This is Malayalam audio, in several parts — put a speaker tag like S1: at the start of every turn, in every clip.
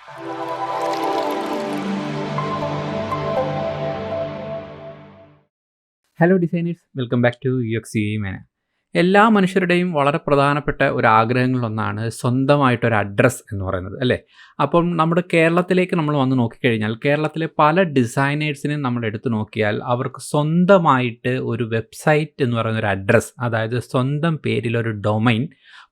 S1: Hello designers, welcome back to UXD മേന. എല്ലാ മനുഷ്യരുടെയും വളരെ പ്രധാനപ്പെട്ട ഒരു ആഗ്രഹങ്ങളിലൊന്നാണ് സ്വന്തമായിട്ടൊരു അഡ്രസ്സ് എന്ന് പറയുന്നത്, അല്ലേ? അപ്പം നമ്മുടെ കേരളത്തിലേക്ക് നമ്മൾ വന്ന് നോക്കിക്കഴിഞ്ഞാൽ കേരളത്തിലെ പല ഡിസൈനേഴ്സിനെയും നമ്മൾ എടുത്തു നോക്കിയാൽ അവർക്ക് സ്വന്തമായിട്ട് ഒരു വെബ്സൈറ്റ് എന്ന് പറയുന്ന ഒരു അഡ്രസ്സ്, അതായത് സ്വന്തം പേരിലൊരു ഡൊമൈൻ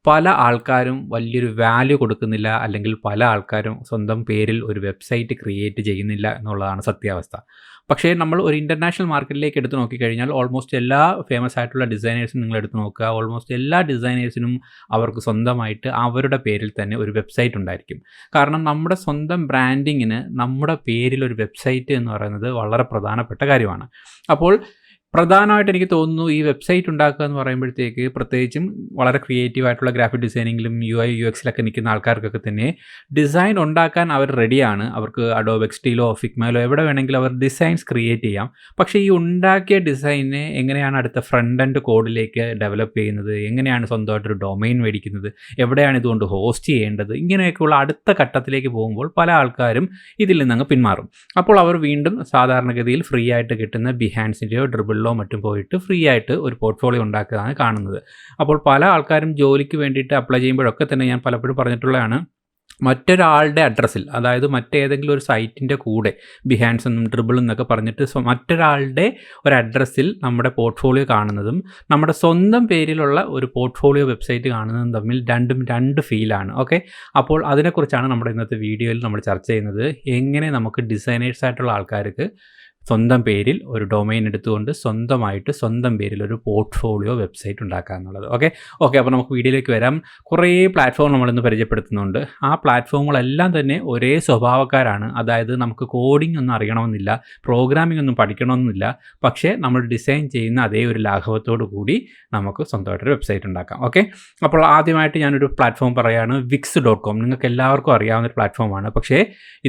S1: പല ആൾക്കാരും വലിയൊരു വാല്യൂ കൊടുക്കുന്നില്ല, അല്ലെങ്കിൽ പല ആൾക്കാരും സ്വന്തം പേരിൽ ഒരു വെബ്സൈറ്റ് ക്രിയേറ്റ് ചെയ്യുന്നില്ല എന്നുള്ളതാണ് സത്യാവസ്ഥ. പക്ഷേ നമ്മൾ ഒരു ഇൻ്റർനാഷണൽ മാർക്കറ്റിലേക്ക് എടുത്ത് നോക്കിക്കഴിഞ്ഞാൽ ഓൾമോസ്റ്റ് എല്ലാ ഫേമസ് ആയിട്ടുള്ള ഡിസൈനേഴ്സും നിങ്ങൾ എടുത്ത് നോക്കുക, ഓൾമോസ്റ്റ് എല്ലാ ഡിസൈനേഴ്സിനും അവർക്ക് സ്വന്തമായിട്ട് അവരുടെ പേരിൽ തന്നെ ഒരു വെബ്സൈറ്റ് ഉണ്ടായിരിക്കും. കാരണം നമ്മുടെ സ്വന്തം ബ്രാൻഡിങ്ങിന് നമ്മുടെ പേരിൽ ഒരു വെബ്സൈറ്റ് എന്ന് പറയുന്നത് വളരെ പ്രധാനപ്പെട്ട കാര്യമാണ്. അപ്പോൾ പ്രധാനമായിട്ട് എനിക്ക് തോന്നുന്നു ഈ വെബ്സൈറ്റ് ഉണ്ടാക്കുക എന്ന് പറയുമ്പോഴത്തേക്ക് പ്രത്യേകിച്ചും വളരെ ക്രിയേറ്റീവ് ആയിട്ടുള്ള ഗ്രാഫിക് ഡിസൈനിങ്ങിലും UI UXലൊക്കെ നിൽക്കുന്ന ആൾക്കാർക്കൊക്കെ തന്നെ ഡിസൈൻ ഉണ്ടാക്കാൻ അവർ റെഡിയാണ്. അവർക്ക് Adobe XDയിലോ ഫിഗ്മയിലോ എവിടെ വേണമെങ്കിലും അവർ ഡിസൈൻസ് ക്രിയേറ്റ് ചെയ്യാം. പക്ഷേ ഈ ഉണ്ടാക്കിയ ഡിസൈനെ എങ്ങനെയാണ് അടുത്ത ഫ്രണ്ട് എൻഡ് കോഡിലേക്ക് ഡെവലപ്പ് ചെയ്യുന്നത്, എങ്ങനെയാണ് സ്വന്തമായിട്ടൊരു ഡൊമൈൻ മേടിക്കുന്നത്, എവിടെയാണ് ഇതുകൊണ്ട് ഹോസ്റ്റ് ചെയ്യേണ്ടത്, ഇങ്ങനെയൊക്കെയുള്ള അടുത്ത ഘട്ടത്തിലേക്ക് പോകുമ്പോൾ പല ആൾക്കാരും ഇതിൽ നിന്നങ്ങ് പിന്മാറും. അപ്പോൾ അവർ വീണ്ടും സാധാരണഗതിയിൽ ഫ്രീ ആയിട്ട് കിട്ടുന്ന ബിഹാൻസിൻ്റെയോ ഡ്രിബിളിലോ മറ്റും പോയിട്ട് ഫ്രീ ആയിട്ട് ഒരു പോർട്ട്ഫോളിയോ ഉണ്ടാക്കുകയാണ് കാണുന്നത്. അപ്പോൾ പല ആൾക്കാരും ജോലിക്ക് വേണ്ടിയിട്ട് അപ്ലൈ ചെയ്യുമ്പോഴൊക്കെ തന്നെ ഞാൻ പലപ്പോഴും പറഞ്ഞിട്ടുള്ളതാണ്, മറ്റൊരാളുടെ അഡ്രസ്സിൽ, അതായത് മറ്റേതെങ്കിലും ഒരു സൈറ്റിൻ്റെ കൂടെ ബിഹാൻസ് എന്നും ഡ്രിബിൾ എന്നൊക്കെ പറഞ്ഞിട്ട് മറ്റൊരാളുടെ ഒരു അഡ്രസ്സിൽ നമ്മുടെ പോർട്ട്ഫോളിയോ കാണുന്നതും നമ്മുടെ സ്വന്തം പേരിലുള്ള ഒരു പോർട്ട്ഫോളിയോ വെബ്സൈറ്റ് കാണുന്നതും തമ്മിൽ രണ്ട് ഫീലാണ്. ഓക്കെ, അപ്പോൾ അതിനെക്കുറിച്ചാണ് നമ്മുടെ ഇന്നത്തെ വീഡിയോയിൽ നമ്മൾ ചർച്ച ചെയ്യുന്നത്. എങ്ങനെ നമുക്ക് ഡിസൈനേഴ്സ് ആയിട്ടുള്ള ആൾക്കാർക്ക് സ്വന്തം പേരിൽ ഒരു ഡൊമൈൻ എടുത്തുകൊണ്ട് സ്വന്തമായിട്ട് സ്വന്തം പേരിൽ ഒരു പോർട്ട്ഫോളിയോ വെബ്സൈറ്റ് ഉണ്ടാക്കുക എന്നുള്ളത്. ഓക്കെ, അപ്പോൾ നമുക്ക് വീഡിയോയിലേക്ക് വരാം. കുറേ പ്ലാറ്റ്ഫോം നമ്മളിന്ന് പരിചയപ്പെടുത്തുന്നുണ്ട്. ആ പ്ലാറ്റ്ഫോമുകളെല്ലാം തന്നെ ഒരേ സ്വഭാവക്കാരാണ്. അതായത് നമുക്ക് കോഡിംഗ് ഒന്നും അറിയണമെന്നില്ല, പ്രോഗ്രാമിംഗ് ഒന്നും പഠിക്കണമെന്നില്ല, പക്ഷേ നമ്മൾ ഡിസൈൻ ചെയ്യുന്ന അതേ ഒരു ലാഘവത്തോടു കൂടി നമുക്ക് സ്വന്തമായിട്ടൊരു വെബ്സൈറ്റ് ഉണ്ടാക്കാം. ഓക്കെ, അപ്പോൾ ആദ്യമായിട്ട് ഞാനൊരു പ്ലാറ്റ്ഫോം പറയുകയാണ്, wix.com. നിങ്ങൾക്ക് എല്ലാവർക്കും അറിയാവുന്ന ഒരു പ്ലാറ്റ്ഫോമാണ്. പക്ഷേ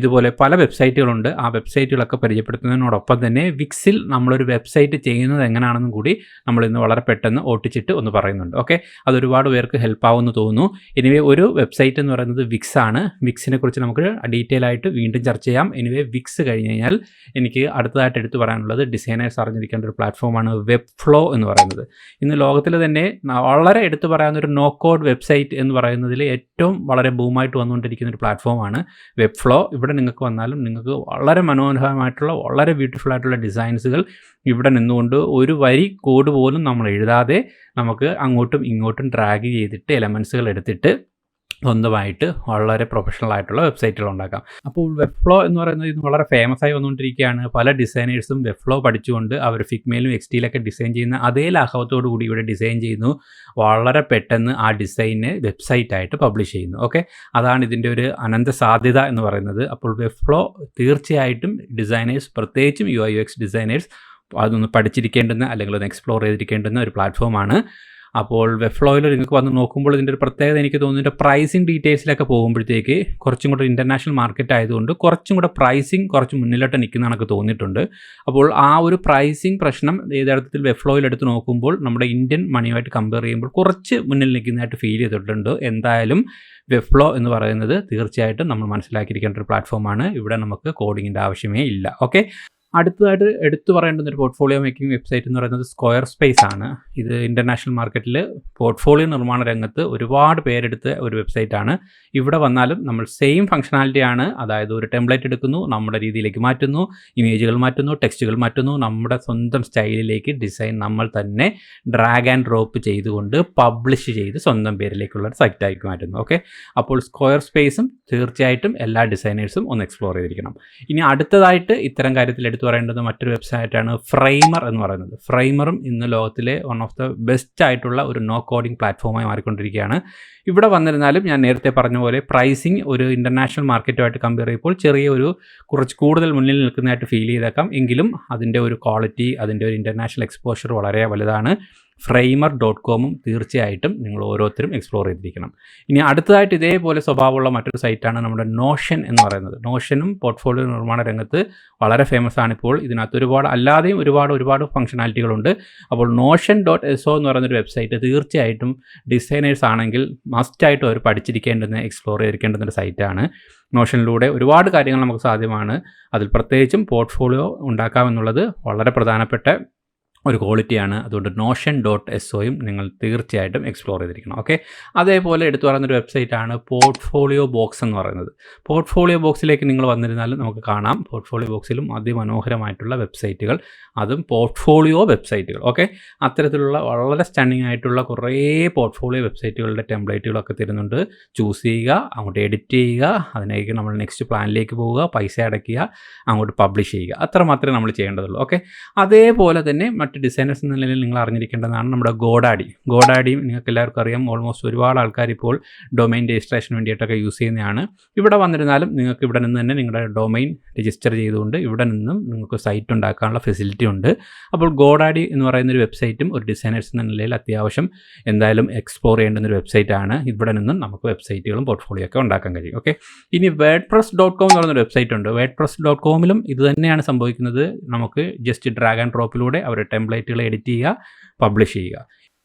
S1: ഇതുപോലെ പല വെബ്സൈറ്റുകളുണ്ട്. ആ വെബ്സൈറ്റുകളൊക്കെ പരിചയപ്പെടുത്തുന്നതിനോടൊപ്പം തന്നെ വിക്സിൽ നമ്മളൊരു വെബ്സൈറ്റ് ചെയ്യുന്നത് എങ്ങനെയാണെന്നും കൂടി നമ്മളിന്ന് വളരെ പെട്ടെന്ന് ഓട്ടിച്ചിട്ട് ഒന്ന് പറയുന്നുണ്ട്. ഓക്കെ, അതൊരുപാട് പേർക്ക് ഹെൽപ്പാവുമെന്ന് തോന്നുന്നു. എനിവേ, ഒരു വെബ്സൈറ്റ് എന്ന് പറയുന്നത് വിക്സ് ആണ്. വിക്സിനെ കുറിച്ച് നമുക്ക് ഡീറ്റെയിൽ ആയിട്ട് വീണ്ടും ചർച്ച ചെയ്യാം. എനിവേ, വിക്സ് കഴിഞ്ഞ് കഴിഞ്ഞാൽ എനിക്ക് അടുത്തതായിട്ട് എടുത്തു പറയാനുള്ളത് ഡിസൈനേഴ്സ് അറിഞ്ഞിരിക്കേണ്ട ഒരു പ്ലാറ്റ്ഫോമാണ് വെബ്ഫ്ലോ എന്ന് പറയുന്നത്. ഇന്ന് ലോകത്തിൽ തന്നെ വളരെ എടുത്തു പറയാവുന്ന ഒരു നോ കോഡ് വെബ്സൈറ്റ് എന്ന് പറയുന്നതിൽ ഏറ്റവും വളരെ ബൂമായിട്ട് വന്നുകൊണ്ടിരിക്കുന്ന ഒരു പ്ലാറ്റ്ഫോമാണ് വെബ്ഫ്ലോ. ഇവിടെ നിങ്ങൾക്ക് വന്നാലും നിങ്ങൾക്ക് വളരെ മനോഹരമായിട്ടുള്ള വളരെ ബ്യൂട്ടിഫുൾ ആയിട്ടുള്ള ഡിസൈൻസുകൾ ഇവിടെ നിന്നുകൊണ്ട് ഒരു വരി കോഡ് പോലും നമ്മൾ എഴുതാതെ നമുക്ക് അങ്ങോട്ടും ഇങ്ങോട്ടും ഡ്രാഗ് ചെയ്തിട്ട് എലമെൻസുകൾ എടുത്തിട്ട് സ്വന്തമായിട്ട് വളരെ പ്രൊഫഷണൽ ആയിട്ടുള്ള വെബ്സൈറ്റുകൾ ഉണ്ടാക്കാം. അപ്പോൾ വെബ്ഫ്ലോ എന്ന് പറയുന്നത് ഇത് വളരെ ഫേമസ് ആയി വന്നുകൊണ്ടിരിക്കുകയാണ്. പല ഡിസൈനേഴ്സും വെബ്ഫ്ലോ പഠിച്ചുകൊണ്ട് അവർ ഫിഗ്മയിലും XDയിലൊക്കെ ഡിസൈൻ ചെയ്യുന്ന അതേ ലാഘവത്തോടു കൂടി ഇവിടെ ഡിസൈൻ ചെയ്യുന്നു. വളരെ പെട്ടെന്ന് ആ ഡിസൈനെ വെബ്സൈറ്റായിട്ട് പബ്ലിഷ് ചെയ്യുന്നു. ഓക്കെ, അതാണ് ഇതിൻ്റെ ഒരു അനന്ത സാധ്യത എന്ന് പറയുന്നത്. അപ്പോൾ വെബ്ഫ്ലോ തീർച്ചയായിട്ടും ഡിസൈനേഴ്സ്, പ്രത്യേകിച്ചും UI UX ഡിസൈനേഴ്സ് അതൊന്ന് പഠിച്ചിരിക്കേണ്ടുന്ന അല്ലെങ്കിൽ ഒന്ന് എക്സ്പ്ലോർ ചെയ്തിരിക്കേണ്ടുന്ന ഒരു പ്ലാറ്റ്ഫോമാണ്. അപ്പോൾ വെബ്ഫ്ലോയിൽ നിങ്ങൾക്ക് വന്ന് നോക്കുമ്പോൾ ഇതിൻ്റെ ഒരു പ്രത്യേകത എനിക്ക് തോന്നുന്നു, പ്രൈസിങ് ഡീറ്റെയിൽസിലൊക്കെ പോകുമ്പോഴത്തേക്ക് കുറച്ചും കൂടെ ഇൻ്റർനാഷണൽ മാർക്കറ്റ് ആയതുകൊണ്ട് കുറച്ചും കൂടെ പ്രൈസിങ് കുറച്ച് മുന്നിലോട്ട് നിൽക്കുന്ന എനിക്ക് തോന്നിയിട്ടുണ്ട്. അപ്പോൾ ആ ഒരു പ്രൈസിങ് പ്രശ്നം യഥാർത്ഥത്തിൽ വെബ്ഫ്ലോയിൽ എടുത്ത് നോക്കുമ്പോൾ നമ്മുടെ ഇന്ത്യൻ മണിയുമായിട്ട് കമ്പയർ ചെയ്യുമ്പോൾ കുറച്ച് മുന്നിൽ നിൽക്കുന്നതായിട്ട് ഫീൽ ചെയ്തിട്ടുണ്ട്. എന്തായാലും വെബ്ഫ്ലോ എന്ന് പറയുന്നത് തീർച്ചയായിട്ടും നമ്മൾ മനസ്സിലാക്കിയിരിക്കേണ്ട ഒരു പ്ലാറ്റ്ഫോമാണ്. ഇവിടെ നമുക്ക് കോഡിങ്ങിൻ്റെ ആവശ്യമേ ഇല്ല. ഓക്കെ, അടുത്തതായിട്ട് എടുത്തു പറയേണ്ടുന്ന ഒരു പോർട്ട്ഫോളിയോ മേക്കിംഗ് വെബ്സൈറ്റ് എന്ന് പറയുന്നത് സ്ക്വയർ സ്പേസ് ആണ്. ഇത് ഇൻ്റർനാഷണൽ മാർക്കറ്റിൽ പോർട്ട്ഫോളിയോ നിർമ്മാണ രംഗത്ത് ഒരുപാട് പേരെടുത്ത ഒരു വെബ്സൈറ്റാണ്. ഇവിടെ വന്നാലും നമ്മൾ സെയിം ഫംഗ്ഷനാലിറ്റിയാണ്. അതായത് ഒരു ടെംപ്ലേറ്റ് എടുക്കുന്നു, നമ്മുടെ രീതിയിലേക്ക് മാറ്റുന്നു, ഇമേജുകൾ മാറ്റുന്നു, ടെക്സ്റ്റുകൾ മാറ്റുന്നു, നമ്മുടെ സ്വന്തം സ്റ്റൈലിലേക്ക് ഡിസൈൻ നമ്മൾ തന്നെ ഡ്രാഗ് ആൻഡ് ഡ്രോപ്പ് ചെയ്തുകൊണ്ട് പബ്ലിഷ് ചെയ്ത് സ്വന്തം പേരിലേക്കുള്ള ഒരു സൈറ്റാക്കി മാറ്റുന്നു. ഓക്കെ, അപ്പോൾ സ്ക്വയർ സ്പേസും തീർച്ചയായിട്ടും എല്ലാ ഡിസൈനേഴ്സും ഒന്ന് എക്സ്പ്ലോർ ചെയ്തിരിക്കണം. ഇനി അടുത്തതായിട്ട് ഇത്തരം കാര്യത്തിൽ എടുത്തു പറയേണ്ടത് മറ്റൊരു വെബ്സൈറ്റാണ് ഫ്രെയിമർ എന്ന് പറയുന്നത്. ഫ്രെയിമറും ഇന്ന് ലോകത്തിലെ വൺ ഓഫ് ദ ബെസ്റ്റ് ആയിട്ടുള്ള ഒരു നോ കോഡിംഗ് പ്ലാറ്റ്ഫോമായി മാറിക്കൊണ്ടിരിക്കുകയാണ്. ഇവിടെ വന്നിരുന്നാലും ഞാൻ നേരത്തെ പറഞ്ഞ പോലെ പ്രൈസിങ് ഒരു ഇൻ്റർനാഷണൽ മാർക്കറ്റുമായിട്ട് കമ്പയർ ചെയ്യുമ്പോൾ കുറച്ച് കൂടുതൽ മുന്നിൽ നിൽക്കുന്നതായിട്ട് ഫീൽ ചെയ്തേക്കാം. എങ്കിലും അതിൻ്റെ ഒരു ക്വാളിറ്റി, അതിൻ്റെ ഒരു ഇൻ്റർനാഷണൽ എക്സ്പോഷർ വളരെ വലുതാണ്. framer.com തീർച്ചയായിട്ടും നിങ്ങൾ ഓരോരുത്തരും എക്സ്പ്ലോർ ചെയ്തിരിക്കണം. ഇനി അടുത്തതായിട്ട് ഇതേപോലെ സ്വഭാവമുള്ള മറ്റൊരു സൈറ്റാണ് നമ്മുടെ നോഷൻ എന്ന് പറയുന്നത്. നോഷനും പോർട്ട്ഫോളിയോ നിർമ്മാണ രംഗത്ത് വളരെ ഫേമസ് ആണിപ്പോൾ. ഇതിനകത്ത് അല്ലാതെയും ഒരുപാട് ഫംഗ്ഷനാലിറ്റികളുണ്ട്. അപ്പോൾ notion.so എന്ന് പറയുന്നൊരു വെബ്സൈറ്റ് തീർച്ചയായിട്ടും ഡിസൈനേഴ്സ് ആണെങ്കിൽ മസ്റ്റായിട്ടും അവർ പഠിച്ചിരിക്കേണ്ടുന്ന എക്സ്പ്ലോർ ചെയ്തിരിക്കേണ്ടുന്ന ഒരു സൈറ്റാണ്. നോഷനിലൂടെ ഒരുപാട് കാര്യങ്ങൾ നമുക്ക് സാധ്യമാണ്. അതിൽ പ്രത്യേകിച്ചും പോർട്ട്ഫോളിയോ ഉണ്ടാക്കാമെന്നുള്ളത് വളരെ പ്രധാനപ്പെട്ട ഒരു ക്വാളിറ്റിയാണ്. അതുകൊണ്ട് notion.soയും നിങ്ങൾ തീർച്ചയായിട്ടും എക്സ്പ്ലോർ ചെയ്തിരിക്കണം. ഓക്കെ, അതേപോലെ എടുത്തു പറയുന്നൊരു വെബ്സൈറ്റാണ് പോർട്ട്ഫോളിയോ ബോക്സ് എന്ന് പറയുന്നത്. പോർട്ട്ഫോളിയോ ബോക്സിലേക്ക് നിങ്ങൾ വന്നിരുന്നാൽ നമുക്ക് കാണാം പോർട്ട്ഫോളിയോ ബോക്സിലും അതിമനോഹരമായിട്ടുള്ള വെബ്സൈറ്റുകൾ, അതും പോർട്ട്ഫോളിയോ വെബ്സൈറ്റുകൾ. ഓക്കെ, അത്തരത്തിലുള്ള വളരെ സ്റ്റണ്ണിങ് ആയിട്ടുള്ള കുറേ പോർട്ട്ഫോളിയോ വെബ്സൈറ്റുകളുടെ ടെംപ്ലേറ്റുകളൊക്കെ തരുന്നുണ്ട്. ചൂസ് ചെയ്യുക, അങ്ങോട്ട് എഡിറ്റ് ചെയ്യുക, അതിലേക്ക് നമ്മൾ നെക്സ്റ്റ് പ്ലാനിലേക്ക് പോവുക, പൈസ അടയ്ക്കുക, അങ്ങോട്ട് പബ്ലിഷ് ചെയ്യുക. അത്ര മാത്രമേ നമ്മൾ ചെയ്യേണ്ടതുള്ളൂ. ഓക്കെ, അതേപോലെ തന്നെ മറ്റ് ഡിസൈനേഴ്സ് എന്ന നിലയിൽ നിങ്ങൾ അറിഞ്ഞിരിക്കേണ്ടതാണ് നമ്മുടെ ഗോഡാഡിയും നിങ്ങൾക്ക് എല്ലാവർക്കും അറിയാം. ഓൾമോസ്റ്റ് ഒരുപാട് ആൾക്കാർ ഇപ്പോൾ ഡൊമൈൻ രജിസ്ട്രേഷന് വേണ്ടിയിട്ടൊക്കെ യൂസ് ചെയ്യുന്നതാണ്. ഇവിടെ വന്നിരുന്നാലും നിങ്ങൾക്ക് ഇവിടെ നിന്ന് തന്നെ നിങ്ങളുടെ ഡൊമൈൻ രജിസ്റ്റർ ചെയ്തുകൊണ്ട് ഇവിടെ നിന്നും നിങ്ങൾക്ക് സൈറ്റ് ഉണ്ടാക്കാനുള്ള ഫെസിലിറ്റി ഉണ്ട്. അപ്പോൾ ഗോഡാഡി എന്ന് പറയുന്നൊരു വെബ്സൈറ്റും ഒരു ഡിസൈനേഴ്സ് എന്ന നിലയിൽ അത്യാവശ്യം എന്തായാലും എക്സ്പ്ലോർ ചെയ്യേണ്ടുന്നൊരു വെബ്സൈറ്റാണ്. ഇവിടെ നിന്നും നമുക്ക് വെബ്സൈറ്റുകളും പോർട്ട്ഫോളിയോ ഒക്കെ ഉണ്ടാക്കാൻ കഴിയും. ഓക്കെ, ഇനി wordpress.com എന്ന് പറയുന്നൊരു വെബ്സൈറ്റ് ഉണ്ട്. wordpress.comലും ഇത് തന്നെയാണ് സംഭവിക്കുന്നത്. നമുക്ക് ജസ്റ്റ് ഡ്രാഗ് ആൻഡ് ഡ്രോപ്പിലൂടെ അവരുടെ ടെംപ്ലേറ്റുകൾ എഡിറ്റ് ചെയ്യുക, പബ്ലിഷ് ചെയ്യുക.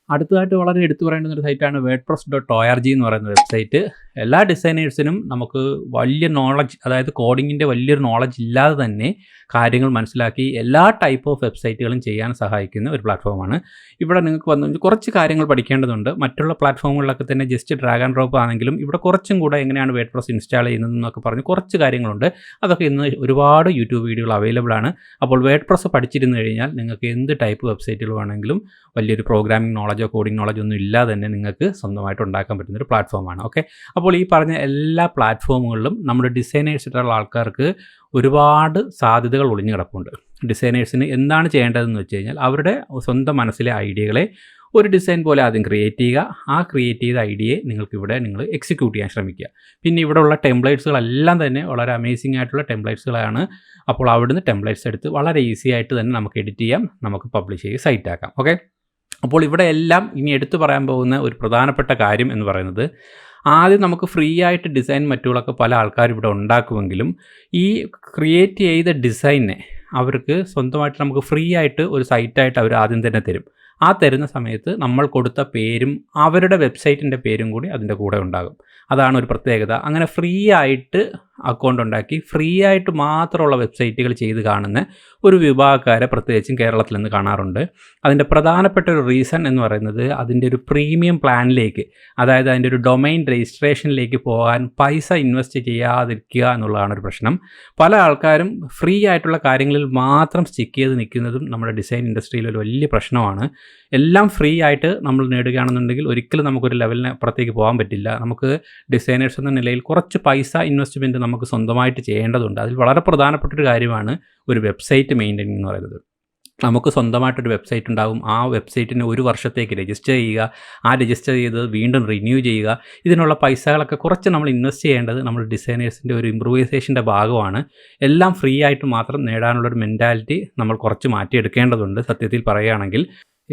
S1: അടുത്തതായിട്ട് വളരെ എടുത്തു പറയേണ്ടുന്ന ഒരു സൈറ്റാണ് wordpress.org എന്ന് പറയുന്ന വെബ്സൈറ്റ്. എല്ലാ ഡിസൈനേഴ്സിനും നമുക്ക് വലിയ നോളജ്, അതായത് കോഡിങ്ങിൻ്റെ വലിയൊരു നോളജ് ഇല്ലാതെ തന്നെ കാര്യങ്ങൾ മനസ്സിലാക്കി എല്ലാ ടൈപ്പ് ഓഫ് വെബ്സൈറ്റുകളും ചെയ്യാൻ സഹായിക്കുന്ന ഒരു പ്ലാറ്റ്ഫോമാണ്. ഇവിടെ നിങ്ങൾക്ക് വന്നു കുറച്ച് കാര്യങ്ങൾ പഠിക്കേണ്ടതുണ്ട്. മറ്റുള്ള പ്ലാറ്റ്ഫോമുകളിലൊക്കെ തന്നെ ജസ്റ്റ് ഡ്രാഗ് ആൻഡ് ഡ്രോപ്പ് ആണെങ്കിലും ഇവിടെ കുറച്ചും കൂടെ എങ്ങനെയാണ് വേർഡ്പ്രസ് ഇൻസ്റ്റാൾ ചെയ്യുന്നതെന്നൊക്കെ പറഞ്ഞ് കുറച്ച് കാര്യങ്ങളുണ്ട്. അതൊക്കെ ഇന്ന് ഒരുപാട് യൂട്യൂബ് വീഡിയോകൾ അവൈലബിൾ ആണ്. അപ്പോൾ വേർഡ്പ്രസ് പഠിച്ചിരുന്നു കഴിഞ്ഞാൽ നിങ്ങൾക്ക് എന്ത് ടൈപ്പ് വെബ്സൈറ്റുകൾ വേണമെങ്കിലും വലിയൊരു പ്രോഗ്രാമിംഗ് നോളജോ കോഡിംഗ് നോളജോ ഒന്നും ഇല്ലാതെ തന്നെ നിങ്ങൾക്ക് സ്വന്തമായിട്ട് ഉണ്ടാക്കാൻ പറ്റുന്നൊരു പ്ലാറ്റ്ഫോമാണ്. ഓക്കെ, അപ്പോൾ ഈ പറഞ്ഞ എല്ലാ പ്ലാറ്റ്ഫോമുകളിലും നമ്മുടെ ഡിസൈനേഴ്സിലുള്ള ആൾക്കാർക്ക് ഒരുപാട് സാധ്യതകൾ ഒളിഞ്ഞു കിടപ്പുണ്ട്. ഡിസൈനേഴ്സിന് എന്താണ് ചെയ്യേണ്ടതെന്ന് വെച്ച് കഴിഞ്ഞാൽ അവരുടെ സ്വന്തം മനസ്സിലെ ഐഡിയകളെ ഒരു ഡിസൈൻ പോലെ ആദ്യം ക്രിയേറ്റ് ചെയ്യുക. ആ ക്രിയേറ്റ് ചെയ്ത ഐഡിയയെ നിങ്ങൾ എക്സിക്യൂട്ട് ചെയ്യാൻ ശ്രമിക്കുക. പിന്നെ ഇവിടെയുള്ള ടെംപ്ലേറ്റ്സുകളെല്ലാം തന്നെ വളരെ അമേസിംഗ് ആയിട്ടുള്ള ടെംപ്ലേറ്റ്സുകളാണ്. അപ്പോൾ അവിടുന്ന് ടെംപ്ലേറ്റ്സ് എടുത്ത് വളരെ ഈസി ആയിട്ട് തന്നെ നമുക്ക് എഡിറ്റ് ചെയ്യാം, നമുക്ക് പബ്ലിഷ് ചെയ്ത് സൈറ്റ് ആക്കാം. ഓക്കെ, അപ്പോൾ ഇവിടെ എല്ലാം ഇനി എടുത്തു പറയാൻ പോകുന്ന ഒരു പ്രധാനപ്പെട്ട കാര്യം എന്ന് പറയുന്നത്, ആദ്യം നമുക്ക് ഫ്രീ ആയിട്ട് ഡിസൈൻ മറ്റുകളൊക്കെ പല ആൾക്കാരും ഇവിടെ ഉണ്ടാക്കുമെങ്കിലും ഈ ക്രിയേറ്റ് ചെയ്ത ഡിസൈനെ അവർക്ക് സ്വന്തമായിട്ട് നമുക്ക് ഫ്രീ ആയിട്ട് ഒരു സൈറ്റായിട്ട് അവർ ആദ്യം തന്നെ തരും. ആ തരുന്ന സമയത്ത് നമ്മൾ കൊടുത്ത പേരും അവരുടെ വെബ്സൈറ്റിൻ്റെ പേരും കൂടി അതിൻ്റെ കൂടെ ഉണ്ടാകും. അതാണ് ഒരു പ്രത്യേകത. അങ്ങനെ ഫ്രീ ആയിട്ട് അക്കൗണ്ട് ഉണ്ടാക്കി ഫ്രീ ആയിട്ട് മാത്രമുള്ള വെബ്സൈറ്റുകൾ ചെയ്ത് കാണുന്ന ഒരു വിഭാഗക്കാരെ പ്രത്യേകിച്ചും കേരളത്തിൽ നിന്ന് കാണാറുണ്ട്. അതിൻ്റെ പ്രധാനപ്പെട്ട ഒരു റീസൺ എന്ന് പറയുന്നത് അതിൻ്റെ ഒരു പ്രീമിയം പ്ലാനിലേക്ക്, അതായത് അതിൻ്റെ ഒരു ഡൊമൈൻ രജിസ്ട്രേഷനിലേക്ക് പോകാൻ പൈസ ഇൻവെസ്റ്റ് ചെയ്യാതിരിക്കുക എന്നുള്ളതാണ് ഒരു പ്രശ്നം. പല ആൾക്കാരും ഫ്രീ ആയിട്ടുള്ള കാര്യങ്ങളിൽ മാത്രം സ്റ്റിക്ക് ചെയ്ത് നിൽക്കുന്നതും നമ്മുടെ ഡിസൈൻ ഇൻഡസ്ട്രിയിൽ ഒരു വലിയ പ്രശ്നമാണ്. എല്ലാം ഫ്രീ ആയിട്ട് നമ്മൾ നേടുകയാണെന്നുണ്ടെങ്കിൽ ഒരിക്കലും നമുക്കൊരു ലെവലിന് അപ്പുറത്തേക്ക് പോകാൻ പറ്റില്ല. നമുക്ക് ഡിസൈനേഴ്സ് എന്ന നിലയിൽ കുറച്ച് പൈസ ഇൻവെസ്റ്റ്മെൻറ്റ് നമുക്ക് സ്വന്തമായിട്ട് ചെയ്യേണ്ടതുണ്ട്. അതിൽ വളരെ പ്രധാനപ്പെട്ടൊരു കാര്യമാണ് ഒരു വെബ്സൈറ്റ് മെയിൻറ്റെയിനിങ് എന്ന് പറയുന്നത്. നമുക്ക് സ്വന്തമായിട്ടൊരു വെബ്സൈറ്റ് ഉണ്ടാകും. ആ വെബ്സൈറ്റിനെ ഒരു വർഷത്തേക്ക് രജിസ്റ്റർ ചെയ്യുക, ആ രജിസ്റ്റർ ചെയ്ത് വീണ്ടും റിന്യൂ ചെയ്യുക. ഇതിനുള്ള പൈസകളൊക്കെ കുറച്ച് നമ്മൾ ഇൻവെസ്റ്റ് ചെയ്യേണ്ടത് നമ്മൾ ഡിസൈനേഴ്സിൻ്റെ ഒരു ഇമ്പ്രൂവൈസേഷൻ്റെ ഭാഗമാണ്. എല്ലാം ഫ്രീ ആയിട്ട് മാത്രം നേടാനുള്ളൊരു മെൻറ്റാലിറ്റി നമ്മൾ കുറച്ച് മാറ്റിയെടുക്കേണ്ടതുണ്ട്. സത്യത്തിൽ പറയുകയാണെങ്കിൽ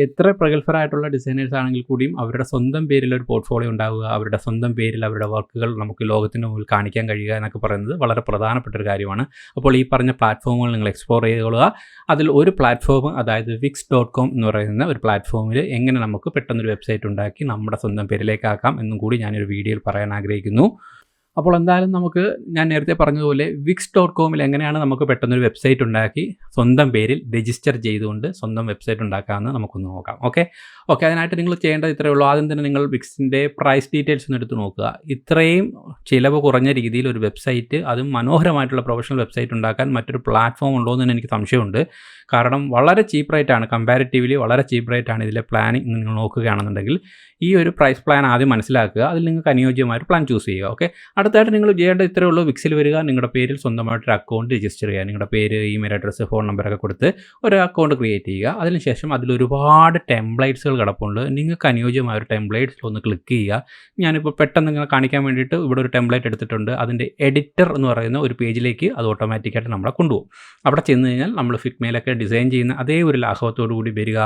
S1: എത്ര പ്രഗത്ഭരായിട്ടുള്ള ഡിസൈനേഴ്സ് ആണെങ്കിൽ കൂടിയും അവരുടെ സ്വന്തം പേരിൽ ഒരു പോർട്ട്ഫോളിയോ ഉണ്ടാവുക, അവരുടെ സ്വന്തം പേരിൽ അവരുടെ വർക്കുകൾ നമുക്ക് ലോകത്തിന് മുമ്പിൽ കാണിക്കാൻ കഴിയുക എന്നൊക്കെ പറയുന്നത് വളരെ പ്രധാനപ്പെട്ട ഒരു കാര്യമാണ്. അപ്പോൾ ഈ പറഞ്ഞ പ്ലാറ്റ്ഫോമുകൾ നിങ്ങൾ എക്സ്പ്ലോർ ചെയ്തുകൊള്ളുക. അതിൽ ഒരു പ്ലാറ്റ്ഫോം, അതായത് wix.com എന്ന് പറയുന്ന ഒരു പ്ലാറ്റ്ഫോമിൽ എങ്ങനെ നമുക്ക് പെട്ടെന്നൊരു വെബ്സൈറ്റ് ഉണ്ടാക്കി നമ്മുടെ സ്വന്തം പേരിലേക്കാക്കാം എന്നും കൂടി ഞാനൊരു വീഡിയോയിൽ പറയാൻ ആഗ്രഹിക്കുന്നു. അപ്പോൾ എന്തായാലും നമുക്ക് ഞാൻ നേരത്തെ പറഞ്ഞതുപോലെ wix.comൽ എങ്ങനെയാണ് നമുക്ക് പെട്ടെന്നൊരു വെബ്സൈറ്റ് ഉണ്ടാക്കി സ്വന്തം പേരിൽ രജിസ്റ്റർ ചെയ്തുകൊണ്ട് സ്വന്തം വെബ്സൈറ്റ് ഉണ്ടാക്കാമെന്ന് നമുക്കൊന്ന് നോക്കാം. ഓക്കെ, അതിനായിട്ട് നിങ്ങൾ ചെയ്യേണ്ടത് ഇത്രയേ ഉള്ളൂ. ആദ്യം തന്നെ നിങ്ങൾ വിക്സിൻ്റെ പ്രൈസ് ഡീറ്റെയിൽസ് ഒന്ന് എടുത്ത് നോക്കുക. ഇത്രയും ചിലവ് കുറഞ്ഞ രീതിയിൽ ഒരു വെബ്സൈറ്റ്, അതും മനോഹരമായിട്ടുള്ള പ്രൊഫഷണൽ വെബ്സൈറ്റ് ഉണ്ടാക്കാൻ മറ്റൊരു പ്ലാറ്റ്ഫോം ഉണ്ടോ എന്ന് എനിക്ക് സംശയമുണ്ട്. കാരണം വളരെ ചീപ്പ് റേറ്റാണ്, കമ്പാരിറ്റീവ്ലി വളരെ ചീപ്പ് റേറ്റാണ് ഇതിലെ പ്ലാനിങ് നിങ്ങൾ നോക്കുകയാണെന്നുണ്ടെങ്കിൽ. ഈ ഒരു പ്രൈസ് പ്ലാൻ ആദ്യം മനസ്സിലാക്കുക, അതിൽ നിങ്ങൾക്ക് അനുയോജ്യമായൊരു പ്ലാൻ ചൂസ് ചെയ്യുക. ഓക്കെ, അടുത്തായിട്ട് നിങ്ങൾ ചെയ്യേണ്ട ഇത്രയേ ഉള്ളൂ. വിക്സിൽ വരിക, നിങ്ങളുടെ പേരിൽ സ്വന്തമായിട്ടൊരു അക്കൗണ്ട് രജിസ്റ്റർ ചെയ്യുക. നിങ്ങളുടെ പേര്, ഇമെയിൽ അഡ്രസ്സ്, ഫോൺ നമ്പറൊക്കെ കൊടുത്ത് ഒരു അക്കൗണ്ട് ക്രിയേറ്റ് ചെയ്യുക. അതിനുശേഷം അതിലൊരുപാട് ടെംപ്ലേറ്റ്സുകൾ കിടപ്പുണ്ട്. നിങ്ങൾക്ക് അനുയോജ്യമായ ഒരു ടെംപ്ലേറ്റ്സിൽ ഒന്ന് ക്ലിക്ക് ചെയ്യുക. ഞാനിപ്പോൾ പെട്ടെന്ന് നിങ്ങളെ കാണിക്കാൻ വേണ്ടിയിട്ട് ഇവിടെ ഒരു ടെംപ്ലേറ്റ് എടുത്തിട്ടുണ്ട്. അതിൻ്റെ എഡിറ്റർ എന്ന് പറയുന്ന ഒരു പേജിലേക്ക് അത് ഓട്ടോമാറ്റിക്കായിട്ട് നമ്മളെ കൊണ്ടുപോകും. അവിടെ ചെന്ന് കഴിഞ്ഞാൽ നമ്മൾ ഫിഗ്മയിലൊക്കെ ഡിസൈൻ ചെയ്യുന്ന അതേ ഒരു ലാഘവത്തോടു കൂടി വരിക,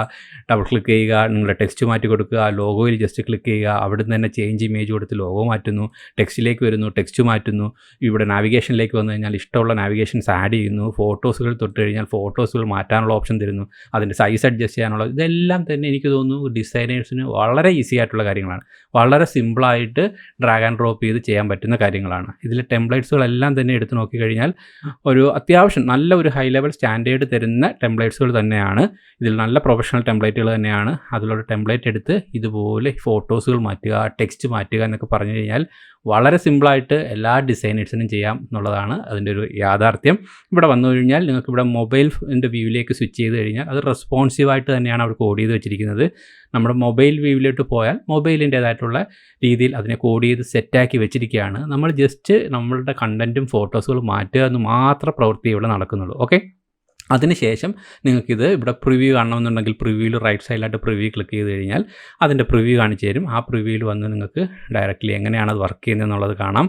S1: ഡബിൾ ക്ലിക്ക് ചെയ്യുക, നിങ്ങളുടെ ടെക്സ്റ്റ് മാറ്റി കൊടുക്കുക, ലോഗോയിൽ ജസ്റ്റ് ക്ലിക്ക് ചെയ്യുക. അവിടെ നിന്ന് തന്നെ ചേഞ്ച് ഇമേജ് കൊടുത്ത് ലോഗോ മാറ്റുന്നു, ടെക്സ്റ്റിലേക്ക് വരുന്നു, ടെക്സ്റ്റ് മാറ്റുന്നു. ഇവിടെ നാവിഗേഷനിലേക്ക് വന്നു കഴിഞ്ഞാൽ ഇഷ്ടമുള്ള നാവിഗേഷൻസ് ആഡ് ചെയ്യുന്നു. ഫോട്ടോസുകൾ തൊട്ട് കഴിഞ്ഞാൽ ഫോട്ടോസുകൾ മാറ്റാനുള്ള ഓപ്ഷൻ തരുന്നു, അതിൻ്റെ സൈസ് അഡ്ജസ്റ്റ് ചെയ്യാനുള്ള. ഇതെല്ലാം തന്നെ എനിക്ക് തോന്നുന്നു ഡിസൈനേഴ്സിന് വളരെ ഈസി ആയിട്ടുള്ള കാര്യങ്ങളാണ്. വളരെ സിമ്പിളായിട്ട് ഡ്രാഗ് ആൻഡ് ഡ്രോപ്പ് ചെയ്ത് ചെയ്യാൻ പറ്റുന്ന കാര്യങ്ങളാണ്. ഇതിൽ ടെംപ്ലേറ്റ്സുകളെല്ലാം തന്നെ എടുത്ത് നോക്കിക്കഴിഞ്ഞാൽ ഒരു അത്യാവശ്യം നല്ല ഒരു ഹൈ ലെവൽ സ്റ്റാൻഡേർഡ് തരുന്ന ടെംപ്ലേറ്റ്സുകൾ തന്നെയാണ്. ഇതിൽ നല്ല പ്രൊഫഷണൽ ടെംപ്ലേറ്റുകൾ തന്നെയാണ്. അതിലുള്ള ടെംപ്ലേറ്റ് എടുത്ത് ഇതുപോലെ ഫോട്ടോസുകൾ മാറ്റുക, ടെക്സ്റ്റ് മാറ്റുക എന്നൊക്കെ പറഞ്ഞു കഴിഞ്ഞാൽ വളരെ സിമ്പിളായിട്ട് എല്ലാ ഡിസൈനേഴ്സിനും ചെയ്യാം എന്നുള്ളതാണ് അതിൻ്റെ ഒരു യാഥാർത്ഥ്യം. ഇവിടെ വന്നു കഴിഞ്ഞാൽ നിങ്ങൾക്ക് ഇവിടെ മൊബൈലിൻ്റെ വ്യൂവിലേക്ക് സ്വിച്ച് ചെയ്ത് കഴിഞ്ഞാൽ അത് റെസ്പോൺസീവായിട്ട് തന്നെയാണ് അവിടെ കോഡ് ചെയ്ത് വെച്ചിരിക്കുന്നത്. നമ്മുടെ മൊബൈൽ വ്യൂവിലോട്ട് പോയാൽ മൊബൈലിൻ്റേതായിട്ടുള്ള രീതിയിൽ അതിനെ കോഡ് ചെയ്ത് സെറ്റാക്കി വെച്ചിരിക്കുകയാണ്. നമ്മൾ ജസ്റ്റ് നമ്മളുടെ കണ്ടൻറ്റും ഫോട്ടോസുകളും മാറ്റുക എന്ന് മാത്രം പ്രവൃത്തി ഇവിടെ നടക്കുന്നുള്ളൂ. ഓക്കെ, അതിനുശേഷം നിങ്ങൾക്കിത് ഇവിടെ പ്രിവ്യൂ കാണണമെന്നുണ്ടെങ്കിൽ പ്രിവ്യൂവിൽ റൈറ്റ് സൈഡിലായിട്ട് പ്രിവ്യൂ ക്ലിക്ക് ചെയ്ത് കഴിഞ്ഞാൽ അതിൻ്റെ പ്രിവ്യൂ കാണിച്ചു തരും. ആ പ്രിവ്യൂവിൽ വന്ന് നിങ്ങൾക്ക് ഡയറക്റ്റ്ലി എങ്ങനെയാണ് അത് വർക്ക് ചെയ്യുന്നത് എന്നുള്ളത് കാണാം.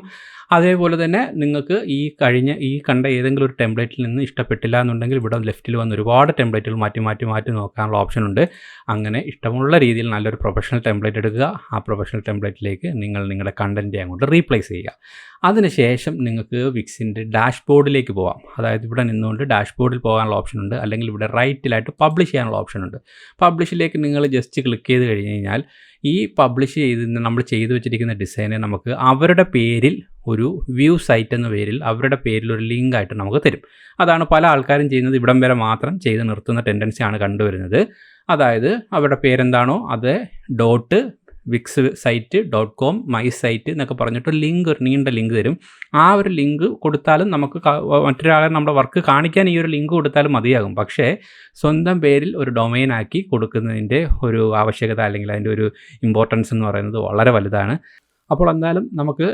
S1: അതേപോലെ തന്നെ നിങ്ങൾക്ക് ഈ കണ്ട ഏതെങ്കിലും ഒരു ടെംപ്ലേറ്റിൽ നിന്ന് ഇഷ്ടപ്പെട്ടില്ല എന്നുണ്ടെങ്കിൽ ഇവിടെ ലെഫ്റ്റിൽ വന്ന് ഒരുപാട് ടെംപ്ലേറ്റുകൾ മാറ്റി നോക്കാനുള്ള ഓപ്ഷൻ ഉണ്ട്. അങ്ങനെ ഇഷ്ടമുള്ള രീതിയിൽ നല്ലൊരു പ്രൊഫഷണൽ ടെംപ്ലേറ്റ് എടുക്കുക. ആ പ്രൊഫഷണൽ ടെംപ്ലേറ്റിലേക്ക് നിങ്ങളുടെ കണ്ടൻറ്റ് അങ്ങോട്ട് റീപ്ലേസ് ചെയ്യുക. അതിനുശേഷം നിങ്ങൾക്ക് വിക്സിൻ്റെ ഡാഷ്ബോർഡിലേക്ക് പോകാം. അതായത് ഇവിടെ നിന്നുകൊണ്ട് ഡാഷ്ബോർഡിൽ പോകാനുള്ള ഓപ്ഷൻ ഉണ്ട്, അല്ലെങ്കിൽ ഇവിടെ റൈറ്റിലായിട്ട് പബ്ലിഷ് ചെയ്യാനുള്ള ഓപ്ഷൻ ഉണ്ട്. പബ്ലിഷിലേക്ക് നിങ്ങൾ ജസ്റ്റ് ക്ലിക്ക് ചെയ്ത് കഴിഞ്ഞ് കഴിഞ്ഞാൽ ഈ പബ്ലിഷ് നമ്മൾ ചെയ്തു വെച്ചിരിക്കുന്ന ഡിസൈനെ നമുക്ക് അവരുടെ പേരിൽ ഒരു വ്യൂ സൈറ്റ് എന്ന പേരിൽ അവരുടെ പേരിൽ ഒരു ലിങ്ക് ആയിട്ട് നമുക്ക് തരും. അതാണ് പല ആൾക്കാരും ചെയ്യുന്നത്. ഇവിടം വരെ മാത്രം ചെയ്ത് നിർത്തുന്ന ടെൻഡൻസിയാണ് കണ്ടുവരുന്നത്. അതായത് അവരുടെ പേരെന്താണോ അത് .wixsite.com മൈ സൈറ്റ് എന്നൊക്കെ പറഞ്ഞിട്ട് ഒരു നീണ്ട ലിങ്ക് തരും. ആ ഒരു ലിങ്ക് കൊടുത്താലും നമുക്ക് മറ്റൊരാളെ നമ്മുടെ വർക്ക് കാണിക്കാൻ ഈ ഒരു ലിങ്ക് കൊടുത്താലും മതിയാകും. പക്ഷേ സ്വന്തം പേരിൽ ഒരു ഡൊമൈൻ ആക്കി കൊടുക്കുന്നതിൻ്റെ ഒരു ആവശ്യകത അല്ലെങ്കിൽ അതിൻ്റെ ഒരു ഇമ്പോർട്ടൻസ് എന്ന് പറയുന്നത് വളരെ വലുതാണ്. അപ്പോൾ എന്തായാലും നമുക്ക്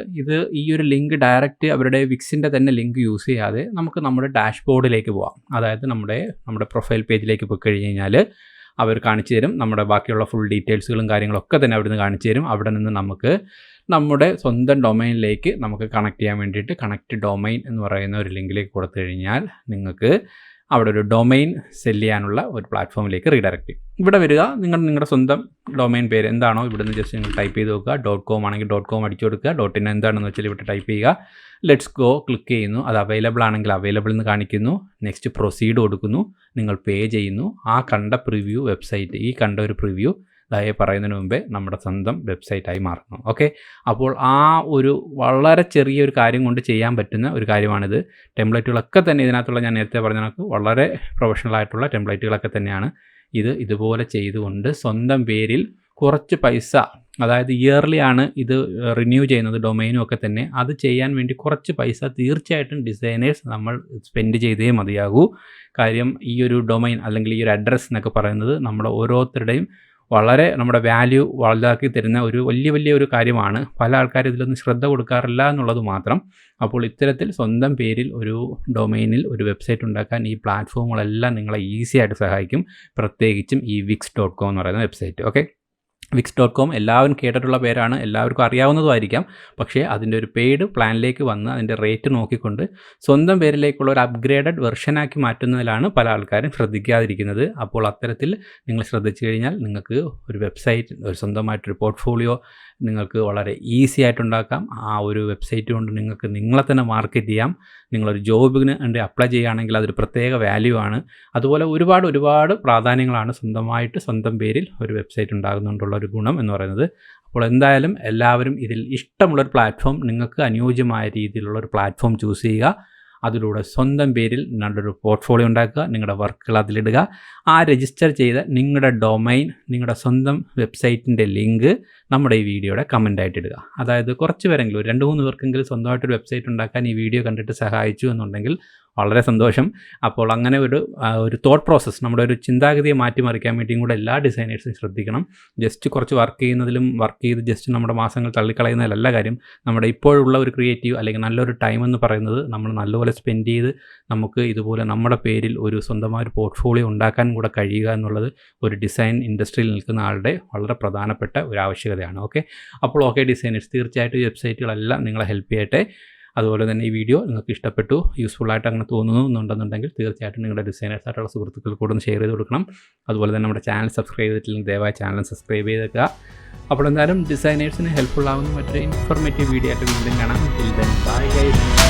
S1: ഈ ഒരു ലിങ്ക് ഡയറക്റ്റ് അവരുടെ വിക്സിൻ്റെ തന്നെ ലിങ്ക് യൂസ് ചെയ്യാതെ നമുക്ക് നമ്മുടെ ഡാഷ്ബോർഡിലേക്ക് പോകാം. അതായത് നമ്മുടെ പ്രൊഫൈൽ പേജിലേക്ക് പോയി കഴിഞ്ഞ് കഴിഞ്ഞാൽ അവർ കാണിച്ചു തരും. നമ്മുടെ ബാക്കിയുള്ള ഫുൾ ഡീറ്റെയിൽസുകളും കാര്യങ്ങളൊക്കെ തന്നെ അവിടെ നിന്ന് കാണിച്ചു തരും. അവിടെ നിന്ന് നമുക്ക് നമ്മുടെ സ്വന്തം ഡൊമൈനിലേക്ക് നമുക്ക് കണക്ട് ചെയ്യാൻ വേണ്ടിയിട്ട് കണക്ട് ഡൊമൈൻ എന്ന് പറയുന്ന ഒരു ലിങ്കിലേക്ക് കൊടുത്തു കഴിഞ്ഞാൽ നിങ്ങൾക്ക് അവിടെ ഒരു ഡൊമൈൻ സെല് ചെയ്യാനുള്ള ഒരു പ്ലാറ്റ്ഫോമിലേക്ക് റീഡയറക്റ്റ് ചെയ്യും. ഇവിടെ വരിക, നിങ്ങളുടെ സ്വന്തം ഡൊമൈൻ പേര് എന്താണോ ഇവിടുന്ന് ജസ്റ്റ് നിങ്ങൾ ടൈപ്പ് ചെയ്ത് നോക്കുക. .com ആണെങ്കിൽ .com അടിച്ചു കൊടുക്കുക. .in എന്താണെന്ന് വെച്ചാൽ ഇവിടെ ടൈപ്പ് ചെയ്യുക. ലെറ്റ്സ് ഗോ ക്ലിക്ക് ചെയ്യുന്നു. അത് അവൈലബിൾ ആണെങ്കിൽ അവൈലബിൾ എന്ന് കാണിക്കുന്നു. നെക്സ്റ്റ് പ്രൊസീഡ് കൊടുക്കുന്നു. നിങ്ങൾ പേ ചെയ്യുന്നു. ആ കണ്ട പ്രിവ്യൂ വെബ്സൈറ്റ്, ഈ കണ്ട ഒരു പ്രിവ്യൂ ഇതായി പറയുന്നതിന് മുമ്പേ നമ്മുടെ സ്വന്തം വെബ്സൈറ്റായി മാറുന്നു. ഓക്കെ, അപ്പോൾ ആ ഒരു വളരെ ചെറിയൊരു കാര്യം കൊണ്ട് ചെയ്യാൻ പറ്റുന്ന ഒരു കാര്യമാണിത്. ടെംപ്ലേറ്റുകളൊക്കെ തന്നെ ഇതിനകത്തുള്ള ഞാൻ നേരത്തെ പറഞ്ഞ കണക്ക് വളരെ പ്രൊഫഷണൽ ആയിട്ടുള്ള ടെംപ്ലേറ്റുകളൊക്കെ തന്നെയാണ്. ഇതുപോലെ ചെയ്തുകൊണ്ട് സ്വന്തം പേരിൽ കുറച്ച് പൈസ, അതായത് ഇയർലി ആണ് ഇത് റിന്യൂ ചെയ്യുന്നത് ഡൊമൈനും ഒക്കെ തന്നെ, അത് ചെയ്യാൻ വേണ്ടി കുറച്ച് പൈസ തീർച്ചയായിട്ടും ഡിസൈനേഴ്സ് നമ്മൾ സ്പെൻഡ് ചെയ്തേ മതിയാകൂ. കാര്യം ഈ ഒരു ഡൊമൈൻ അല്ലെങ്കിൽ ഈ ഒരു അഡ്രസ്സ് എന്നൊക്കെ പറയുന്നത് നമ്മുടെ ഓരോരുത്തരുടെയും വളരെ നമ്മുടെ വാല്യൂ വലുതാക്കി തരുന്ന ഒരു വലിയ ഒരു കാര്യമാണ്. പല ആൾക്കാരും ഇതിലൊന്നും ശ്രദ്ധ കൊടുക്കാറില്ല എന്നുള്ളത് മാത്രം. അപ്പോൾ ഇത്തരത്തിൽ സ്വന്തം പേരിൽ ഒരു ഡൊമൈനിൽ ഒരു വെബ്സൈറ്റ് ഉണ്ടാക്കാൻ ഈ പ്ലാറ്റ്ഫോമുകളെല്ലാം നിങ്ങളെ ഈസി ആയിട്ട് സഹായിക്കും. പ്രത്യേകിച്ചും ഈ wix.com എന്ന് പറയുന്ന വെബ്സൈറ്റ്. ഓക്കെ, wix.com എല്ലാവരും കേട്ടിട്ടുള്ള പേരാണ്, എല്ലാവർക്കും അറിയാവുന്നതുമായിരിക്കാം. പക്ഷേ അതിൻ്റെ ഒരു പെയ്ഡ് പ്ലാനിലേക്ക് വന്ന് അതിൻ്റെ റേറ്റ് നോക്കിക്കൊണ്ട് സ്വന്തം പേരിലേക്കുള്ള ഒരു അപ്ഗ്രേഡഡ് വെർഷനാക്കി മാറ്റുന്നതിലാണ് പല ആൾക്കാരും ശ്രദ്ധിക്കാതിരിക്കുന്നത്. അപ്പോൾ അത്തരത്തിൽ നിങ്ങൾ ശ്രദ്ധിച്ചു കഴിഞ്ഞാൽ നിങ്ങൾക്ക് ഒരു വെബ്സൈറ്റ്, ഒരു സ്വന്തമായിട്ടൊരു പോർട്ട്ഫോളിയോ നിങ്ങൾക്ക് വളരെ ഈസി ആയിട്ടുണ്ടാക്കാം. ആ ഒരു വെബ്സൈറ്റ് കൊണ്ട് നിങ്ങൾക്ക് നിങ്ങളെ തന്നെ മാർക്കറ്റ് ചെയ്യാം. നിങ്ങളൊരു ജോബിന് അപ്ലൈ ചെയ്യുകയാണെങ്കിൽ അതൊരു പ്രത്യേക വാല്യൂ ആണ്. അതുപോലെ ഒരുപാട് പ്രാധാന്യങ്ങളാണ് സ്വന്തം പേരിൽ ഒരു വെബ്സൈറ്റ് ഉണ്ടാകുന്നതുകൊണ്ടുള്ള ഒരു ഗുണം എന്ന് പറയുന്നത്. അപ്പോൾ എന്തായാലും എല്ലാവരും ഇതിൽ ഇഷ്ടമുള്ളൊരു പ്ലാറ്റ്ഫോം, നിങ്ങൾക്ക് അനുയോജ്യമായ രീതിയിലുള്ള ഒരു പ്ലാറ്റ്ഫോം ചൂസ് ചെയ്യുക. അതിലൂടെ സ്വന്തം പേരിൽ നല്ലൊരു പോർട്ട്ഫോളിയോ ഉണ്ടാക്കുക, നിങ്ങളുടെ വർക്കുകൾ അതിലിടുക. ആ രജിസ്റ്റർ ചെയ്ത നിങ്ങളുടെ ഡൊമൈൻ, നിങ്ങളുടെ സ്വന്തം വെബ്സൈറ്റിൻ്റെ ലിങ്ക് നമ്മുടെ ഈ വീഡിയോയുടെ കമൻ്റായിട്ട് ഇടുക. അതായത് കുറച്ച് പേരെങ്കിലും, 2-3 പേർക്കെങ്കിലും സ്വന്തമായിട്ടൊരു വെബ്സൈറ്റ് ഉണ്ടാക്കാൻ ഈ വീഡിയോ കണ്ടിട്ട് സഹായിച്ചു എന്നുണ്ടെങ്കിൽ വളരെ സന്തോഷം. അപ്പോൾ അങ്ങനെ ഒരു തോട്ട് പ്രോസസ്സ്, നമ്മുടെ ഒരു ചിന്താഗതിയെ മാറ്റിമറിക്കാൻ വേണ്ടിയും കൂടെ എല്ലാ ഡിസൈനേഴ്സും ശ്രദ്ധിക്കണം. ജസ്റ്റ് കുറച്ച് വർക്ക് ചെയ്ത് ജസ്റ്റ് നമ്മുടെ മാസങ്ങൾ തള്ളിക്കളയുന്നതിലല്ല കാര്യം. നമ്മുടെ ഇപ്പോഴുള്ള ഒരു ക്രിയേറ്റീവ് അല്ലെങ്കിൽ നല്ലൊരു ടൈം എന്ന് പറയുന്നത് നമ്മൾ നല്ലപോലെ സ്പെൻഡ് ചെയ്ത് നമുക്ക് ഇതുപോലെ നമ്മുടെ പേരിൽ ഒരു സ്വന്തമായ ഒരു പോർട്ട്ഫോളിയോ ഉണ്ടാക്കാൻ കൂടെ കഴിയുക എന്നുള്ളത് ഒരു ഡിസൈൻ ഇൻഡസ്ട്രിയിൽ നിൽക്കുന്ന ആളുടെ വളരെ പ്രധാനപ്പെട്ട ഒരു ആവശ്യകതയാണ്. ഓക്കെ, അപ്പോൾ ഓക്കെ ഡിസൈനേഴ്സ്, തീർച്ചയായിട്ടും ഈ വെബ്സൈറ്റുകളെല്ലാം നിങ്ങളെ ഹെൽപ്പ് ചെയ്യട്ടെ. അതുപോലെ തന്നെ ഈ വീഡിയോ നിങ്ങൾക്ക് ഇഷ്ടപ്പെട്ടു, യൂസ്ഫുള്ളായിട്ട് അങ്ങനെ തോന്നുന്നുണ്ടെന്നുണ്ടെങ്കിൽ തീർച്ചയായിട്ടും നിങ്ങളുടെ ഡിസൈനേഴ്സായിട്ടുള്ള സുഹൃത്തുക്കൾ കൂടെ ഒന്ന് ഷെയർ ചെയ്ത് കൊടുക്കണം. അതുപോലെ തന്നെ നമ്മുടെ ചാനൽ സബ്സ്ക്രൈബ് ചെയ്തിട്ടില്ലെങ്കിൽ ദയവായി ചാനൽ സബ്സ്ക്രൈബ് ചെയ്തേക്കുക. അപ്പോൾ എന്തായാലും ഡിസൈനേഴ്സിന് ഹെൽപ്ഫുൾ ആവുന്ന മറ്റൊരു ഇൻഫോർമേറ്റീവ് വീഡിയോ ആയിട്ട് വീണ്ടും കാണാം. Bye guys.